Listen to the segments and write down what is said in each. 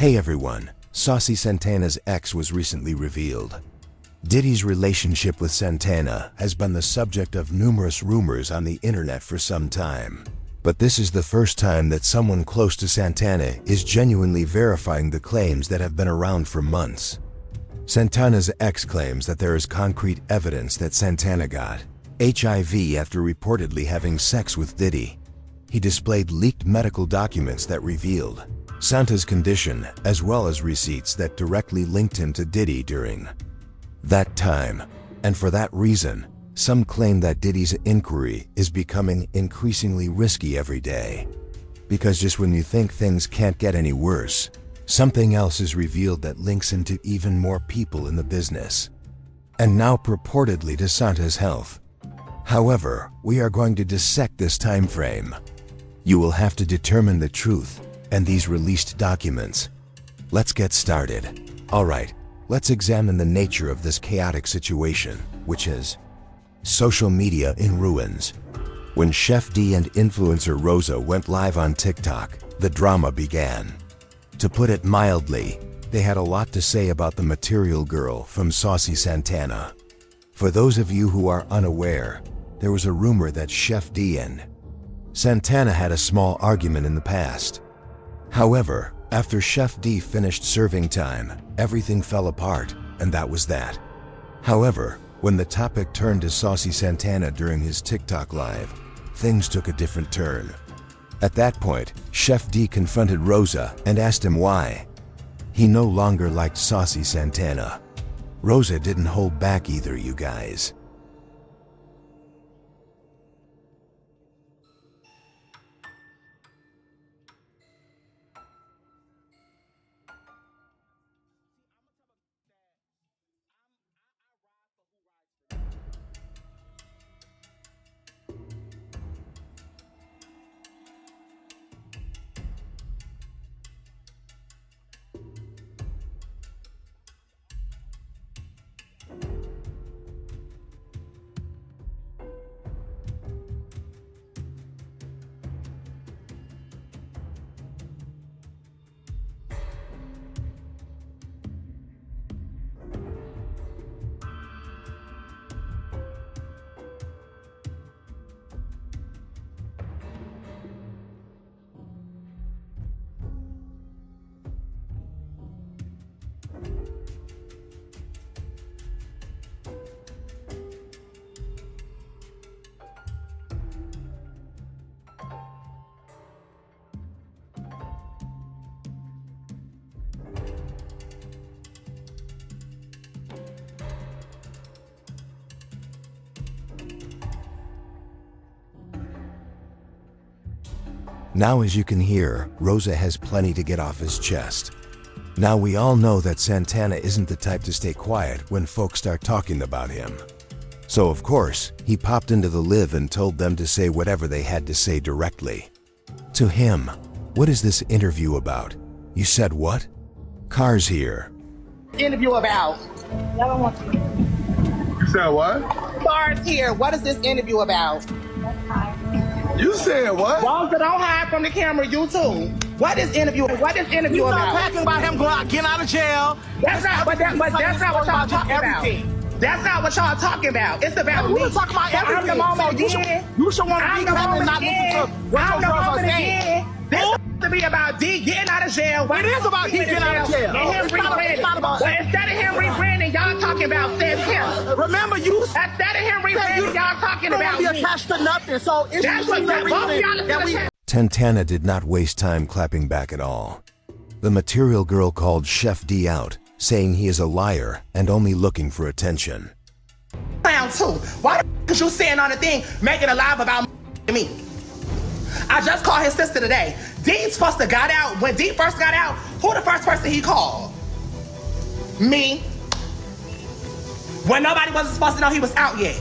Hey everyone, Saucy Santana's ex was recently revealed. Diddy's relationship with Santana has been the subject of numerous rumors on the internet for some time. But this is the first time that someone close to Santana is genuinely verifying the claims that have been around for months. Santana's ex claims that there is concrete evidence that Santana got HIV after reportedly having sex with Diddy. He displayed leaked medical documents that revealed Santa's condition, as well as receipts that directly linked him to Diddy during that time. And for that reason, some claim that Diddy's inquiry is becoming increasingly risky every day. Because just when you think things can't get any worse, something else is revealed that links him to even more people in the business. And now purportedly to Santa's health. However, we are going to dissect this time frame. You will have to determine the truth and these released documents. Let's get started. Alright, let's examine the nature of this chaotic situation, which is social media in ruins. When Chef D and influencer Rosa went live on TikTok, the drama began. To put it mildly, they had a lot to say about the material girl from Saucy Santana. For those of you who are unaware, there was a rumor that Chef D and Santana had a small argument in the past. However, after Chef D finished serving time, everything fell apart, and that was that. However, when the topic turned to Saucy Santana during his TikTok live, things took a different turn. At that point, Chef D confronted Rosa and asked him why he no longer liked Saucy Santana. Rosa didn't hold back either, you guys. Now, as you can hear, Rosa has plenty to get off his chest. Now we all know that Santana isn't the type to stay quiet when folks start talking about him. So of course, he popped into the live and told them to say whatever they had to say directly to him. What is this interview about? You said what? Cars here. Interview about? Y'all don't want to. You said what? Cars here. What is this interview about? You said what? Don't hide from the camera, you too. What is interview about? You start talking about him getting out of jail. That's not what y'all talking about. That's not what y'all talking about. It's about me. We talking about everything. I'm the moment again. You should want to be happy and not listen to what your girls are saying. This is to be about D getting out of jail. It is about D getting out of jail. And him rebranding. But instead of him rebranding, y'all talking about Santana. Remember, you Instead of him rebranding, y'all talking about be me. attached to nothing. So it's That's what the both of y'all reason that we. Santana did not waste time clapping back at all. The material girl called Chef D out, saying he is a liar and only looking for attention. Clown too. Why the you saying on the thing, making a live about me? I just called his sister today. Dee's supposed to got out. When D first got out, who the first person he called? Me. When nobody wasn't supposed to know he was out yet.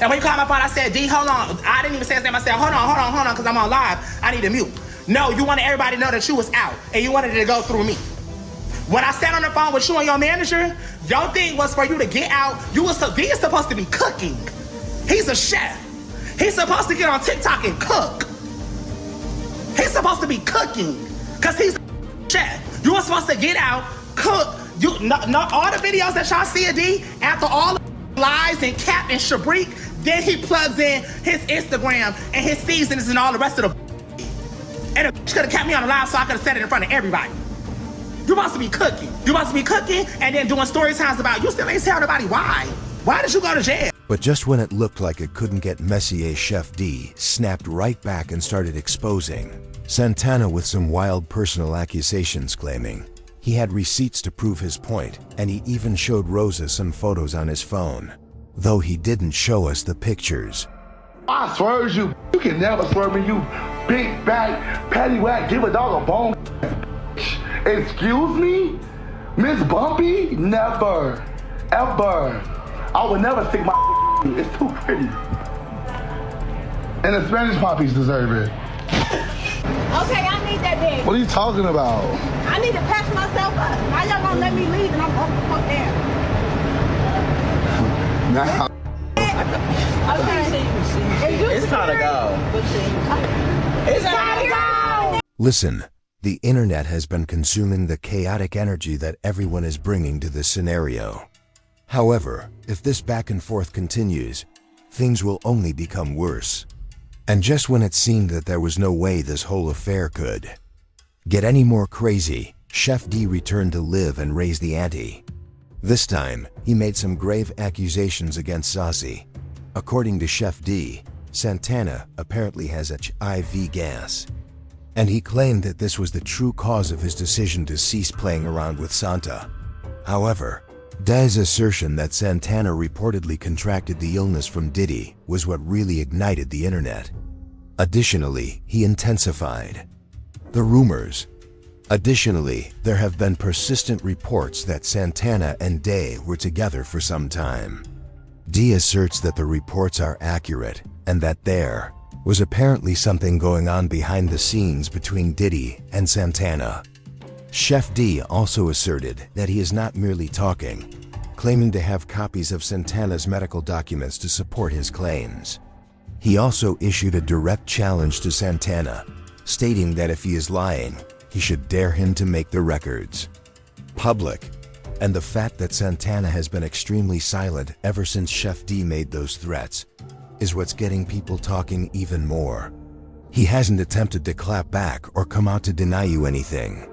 And when he called my phone, I said, D, hold on. I didn't even say his name. I said, hold on, because I'm on live. I need to mute. No, you wanted everybody to know that you was out, and you wanted it to go through me. When I sat on the phone with you and your manager, your thing was for you to get out. D is supposed to be cooking. He's a chef. He's supposed to get on TikTok and cook. He's supposed to be cooking, because he's a chef. wants to get out, cook. All the videos that y'all see of D, after all the lies and cap and shabrik, then he plugs in his Instagram and his seasons and all the rest of the and the could have kept me on the live so I could have said it in front of everybody. You must be cooking. You must be cooking and then doing story times about you still ain't tell nobody why. Why did you go to jail? But just when it looked like it couldn't get messier, Chef D snapped right back and started exposing Santana with some wild personal accusations, claiming he had receipts to prove his point, and he even showed Rosa some photos on his phone, though he didn't show us the pictures. I swear you can never swear me, you big back, patty whack, give a dog a bone. Excuse me? Miss Bumpy? Never, ever. I would never stick my in you. It's too pretty. And the Spanish poppies deserve it. Okay, I need that bag. What are you talking about? I need to patch myself up. Now y'all gonna let me leave and I'm going to fuck down. Now. Okay. It's time to go. It's time to go. Listen, the internet has been consuming the chaotic energy that everyone is bringing to this scenario. However, if this back and forth continues, things will only become worse. And just when it seemed that there was no way this whole affair could get any more crazy, Chef D returned to live and raise the ante. This time, he made some grave accusations against Saucy. According to Chef D, Santana apparently has HIV gas, and he claimed that this was the true cause of his decision to cease playing around with Santa. However, D's assertion that Santana reportedly contracted the illness from Diddy was what really ignited the internet. Additionally, he intensified the rumors. Additionally, there have been persistent reports that Santana and Day were together for some time. D asserts that the reports are accurate and that there was apparently something going on behind the scenes between Diddy and Santana. Chef D also asserted that he is not merely talking, claiming to have copies of Santana's medical documents to support his claims. He also issued a direct challenge to Santana, stating that if he is lying, he should dare him to make the records public. And the fact that Santana has been extremely silent ever since Chef D made those threats is what's getting people talking even more. He hasn't attempted to clap back or come out to deny you anything.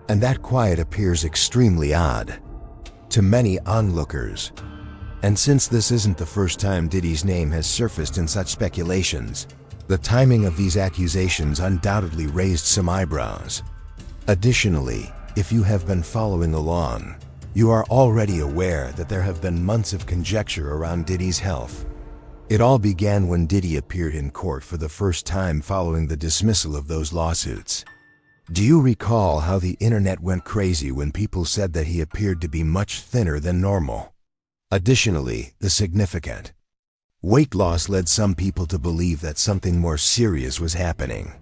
And that quiet appears extremely odd to many onlookers. And since this isn't the first time Diddy's name has surfaced in such speculations, the timing of these accusations undoubtedly raised some eyebrows. Additionally, if you have been following along, you are already aware that there have been months of conjecture around Diddy's health. It all began when Diddy appeared in court for the first time following the dismissal of those lawsuits. Do you recall how the internet went crazy when people said that he appeared to be much thinner than normal? Additionally, the significant weight loss led some people to believe that something more serious was happening.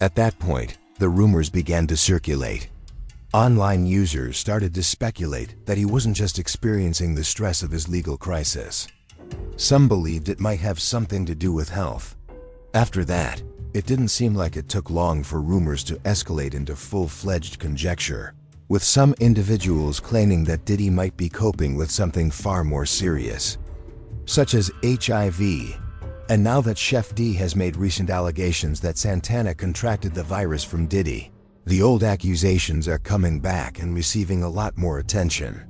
At that point, the rumors began to circulate. Online users started to speculate that he wasn't just experiencing the stress of his legal crisis. Some believed it might have something to do with health. After that, it didn't seem like it took long for rumors to escalate into full-fledged conjecture, with some individuals claiming that Diddy might be coping with something far more serious, such as HIV. And now that Chef D has made recent allegations that Santana contracted the virus from Diddy, the old accusations are coming back and receiving a lot more attention.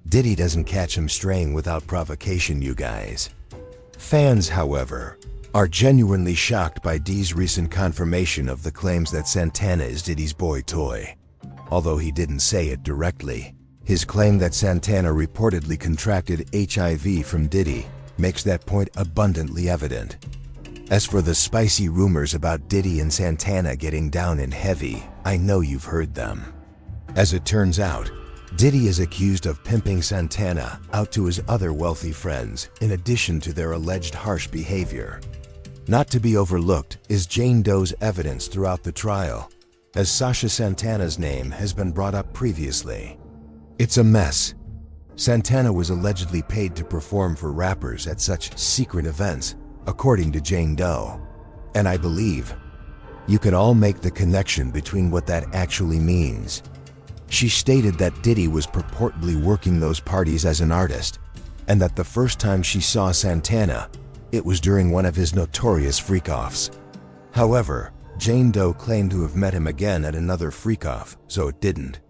Diddy doesn't catch him straying without provocation, you guys. Fans, however, are genuinely shocked by D's recent confirmation of the claims that Santana is Diddy's boy toy. Although he didn't say it directly, his claim that Santana reportedly contracted HIV from Diddy makes that point abundantly evident. As for the spicy rumors about Diddy and Santana getting down and heavy, I know you've heard them. As it turns out, Diddy is accused of pimping Santana out to his other wealthy friends in addition to their alleged harsh behavior. Not to be overlooked is Jane Doe's evidence throughout the trial, as Sasha Santana's name has been brought up previously. It's a mess. Santana was allegedly paid to perform for rappers at such secret events, according to Jane Doe. And I believe you can all make the connection between what that actually means. She stated that Diddy was purportedly working those parties as an artist, and that the first time she saw Santana, it was during one of his notorious freak-offs. However, Jane Doe claimed to have met him again at another freak-off, so it didn't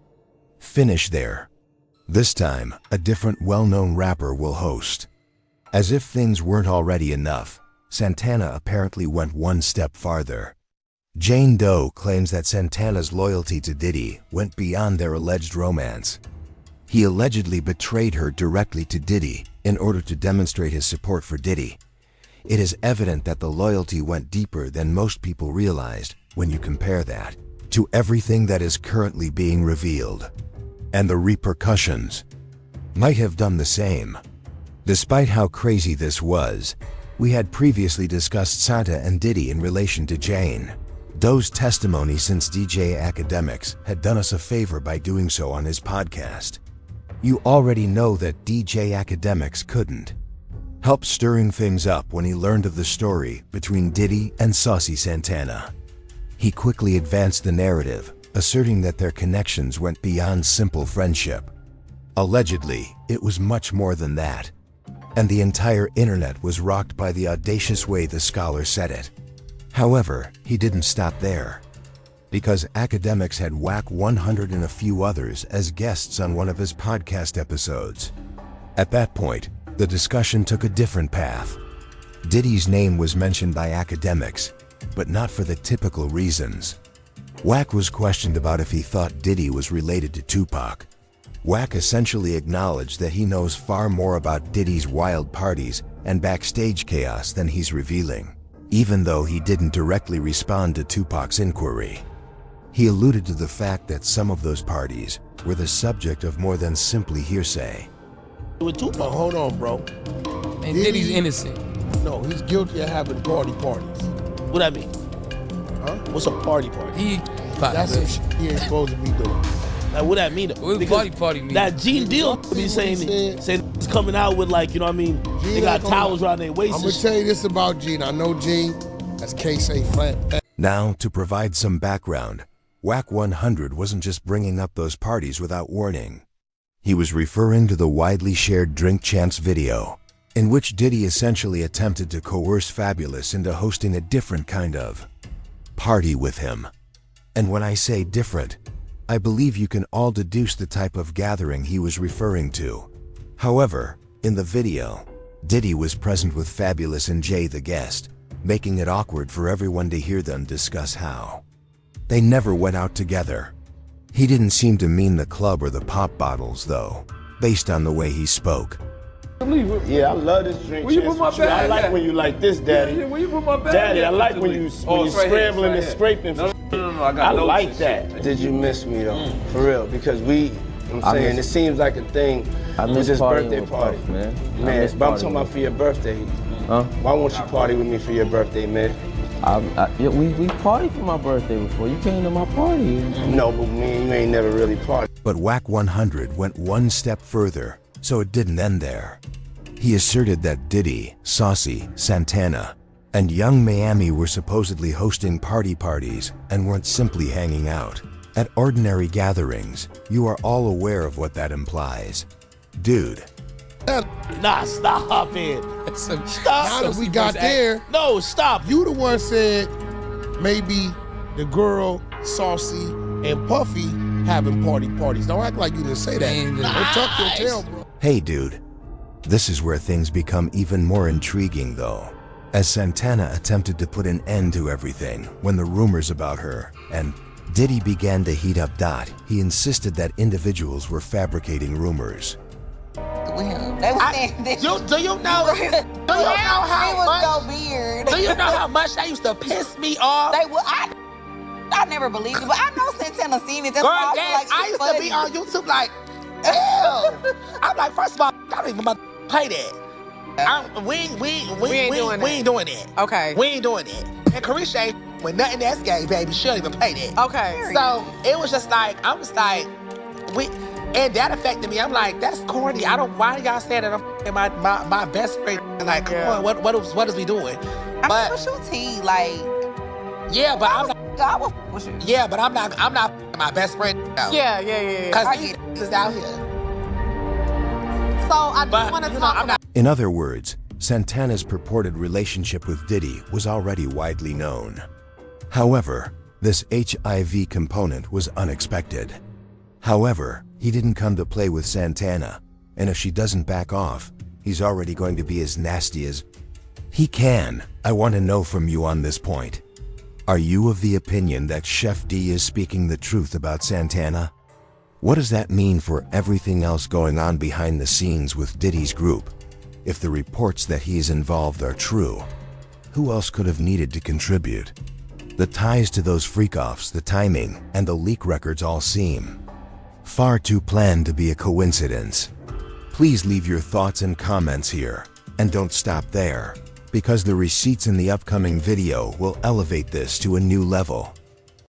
finish there. This time, a different well-known rapper will host. As if things weren't already enough, Santana apparently went one step farther. Jane Doe claims that Santana's loyalty to Diddy went beyond their alleged romance. He allegedly betrayed her directly to Diddy in order to demonstrate his support for Diddy. It is evident that the loyalty went deeper than most people realized when you compare that to everything that is currently being revealed. And the repercussions might have done the same. Despite how crazy this was, we had previously discussed Santa and Diddy in relation to Jane Doe's testimony, since DJ Academics had done us a favor by doing so on his podcast. You already know that DJ Academics couldn't help stirring things up when he learned of the story between Diddy and Saucy Santana. He quickly advanced the narrative, asserting that their connections went beyond simple friendship. Allegedly, it was much more than that, and the entire internet was rocked by the audacious way the scholar said it. However, he didn't stop there, because Academics had Whack 100 and a few others as guests on one of his podcast episodes. At that point, the discussion took a different path. Diddy's name was mentioned by Academics, but not for the typical reasons. Whack was questioned about if he thought Diddy was related to Tupac. Whack essentially acknowledged that he knows far more about Diddy's wild parties and backstage chaos than he's revealing, even though he didn't directly respond to Tupac's inquiry. He alluded to the fact that some of those parties were the subject of more than simply hearsay. With Tupac, hold on, bro. And Diddy's innocent. No, he's guilty of having parties. What that mean? Huh? What's a party? That's some shit he ain't supposed to be doing. Like, what that mean? What does party mean? That Gene Deal be saying it's coming out with, like, you know what I mean? They got towels around their waist. I'm gonna tell you this about Gene. I know Gene. That's K-Say flat. Now, to provide some background, Whack 100 wasn't just bringing up those parties without warning. He was referring to the widely shared Drink Champs video, in which Diddy essentially attempted to coerce Fabulous into hosting a different kind of party with him. And when I say different, I believe you can all deduce the type of gathering he was referring to. However, in the video, Diddy was present with Fabulous and Jay the guest, making it awkward for everyone to hear them discuss how they never went out together. He didn't seem to mean the club or the pop bottles, though, based on the way he spoke. Yeah, I love this drink. Will you put my bag? I like when you like this, Daddy. Yeah, will you put my bag? Daddy, I like when you scrambling and scraping. No, I got I notes like and that. shit. Did you miss me though? For real, because I'm saying it seems like a thing. I with miss this partying birthday with party, Puff, man. Man, but I'm talking about for your birthday. Huh? Why won't you party with me for your birthday, man? We partied for my birthday before. You came to my party. No, but me and you ain't never really partied. But Whack 100 went one step further, so it didn't end there. He asserted that Diddy, Saucy, Santana, and Young Miami were supposedly hosting parties and weren't simply hanging out. At ordinary gatherings, you are all aware of what that implies. Dude. Nah, stop it. Stop. Now that we got there, no, stop. You the one said maybe the girl, Saucy, and Puffy having parties. Don't act like you didn't say that. Don't tuck your tail, bro. Hey, dude. This is where things become even more intriguing, though, as Santana attempted to put an end to everything when the rumors about her and Diddy began to heat up. He insisted that individuals were fabricating rumors. They was saying this. Do you know how much? So weird. Do you know how much that used to piss me off? They would. I never believed it, but I know Santana seen it. That's Girl, why yes, I used funny. to be on YouTube like, ew. I'm like, first of all, I don't even about to play that. We ain't doing that. Okay. We ain't doing that. And Carisha ain't with nothing that's gay, baby. She don't even play that. Okay. So it was just like, I was like, and that affected me. I'm like, that's corny. Why y'all saying that I'm my best friend? Like, come on, what is we doing? I mean, what's your tea? Like, yeah, but I'm not. God will push it. Yeah, but I'm not my best friend out. Yeah. Cause these is out here. So I just want to talk about. In other words, Santana's purported relationship with Diddy was already widely known. However, this HIV component was unexpected. However, he didn't come to play with Santana, and if she doesn't back off, he's already going to be as nasty as he can. I want to know from you on this point. Are you of the opinion that Chef D is speaking the truth about Santana? What does that mean for everything else going on behind the scenes with Diddy's group? If the reports that he is involved are true, who else could have needed to contribute? The ties to those freak-offs, the timing, and the leak records all seem far too planned to be a coincidence. Please leave your thoughts and comments here, and don't stop there, because the receipts in the upcoming video will elevate this to a new level.